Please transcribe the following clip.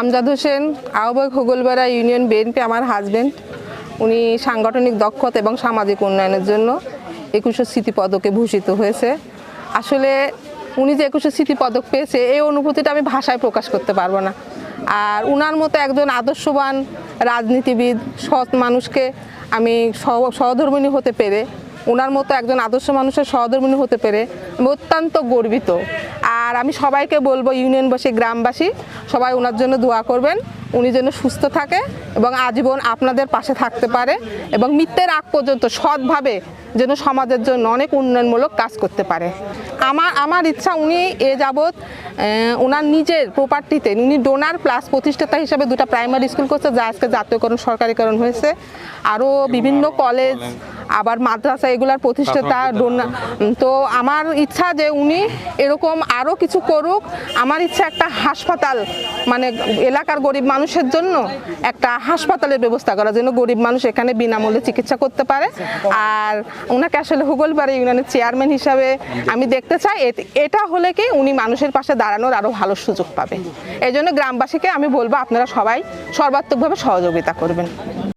আমজাদ হোসেন, আহ্বায়ক হোগলপাড়া union BNP. আমার husband, উনি সাংগঠনিক দক্ষতা এবং সামাজিক উন্নয়নের জন্য 21 স্মৃতি পদকে ভূষিত হয়েছে। আসলে উনি যে 21 স্মৃতি পদক পেয়েছে, এই অনুভূতিটা আমি ভাষায় প্রকাশ করতে পারবো না। আর উনার মতো একজন আদর্শবান রাজনীতিবিদ, সৎ মানুষকে আমি সহধর্মিণী হতে পেরে, ওনার মতো একজন আদর্শ মানুষের সহধর্মিণী হতে পেরে আমি অত্যন্ত গর্বিত। আর আমি সবাইকে বলবো, ইউনিয়নবাসী, গ্রামবাসী, সবাই ওনার জন্য দোয়া করবেন, উনি যেন সুস্থ থাকে এবং আজীবন আপনাদের পাশে থাকতে পারে এবং মৃত্যুর আগ পর্যন্ত সৎভাবে যেন সমাজের জন্য অনেক উন্নয়নমূলক কাজ করতে পারে। আমার ইচ্ছা, উনি এ যাবৎ ওনার নিজের প্রপার্টিতে উনি ডোনার প্লাস প্রতিষ্ঠাতা হিসাবে 2টা প্রাইমারি স্কুল করছে, যা আজকে জাতীয়করণ, সরকারিকরণ হয়েছে। আরও বিভিন্ন কলেজ, আবার মাদ্রাসা, এগুলার প্রতিষ্ঠাতা ডোনার। তো আমার ইচ্ছা যে উনি এরকম আরও কিছু করুক। আমার ইচ্ছা একটা হাসপাতাল, মানে এলাকার গরিব মানুষের জন্য একটা হাসপাতালের ব্যবস্থা করা, যেন গরিব মানুষ এখানে বিনামূল্যে চিকিৎসা করতে পারে। আর ওনাকে আসলে হোগলপাড়া ইউনিয়নের চেয়ারম্যান হিসাবে আমি দেখতে চাই। এটা হলে কি উনি মানুষের পাশে দাঁড়ানোর আরও ভালো সুযোগ পাবে। এই জন্য গ্রামবাসীকে আমি বলবো, আপনারা সবাই সর্বাত্মকভাবে সহযোগিতা করবেন।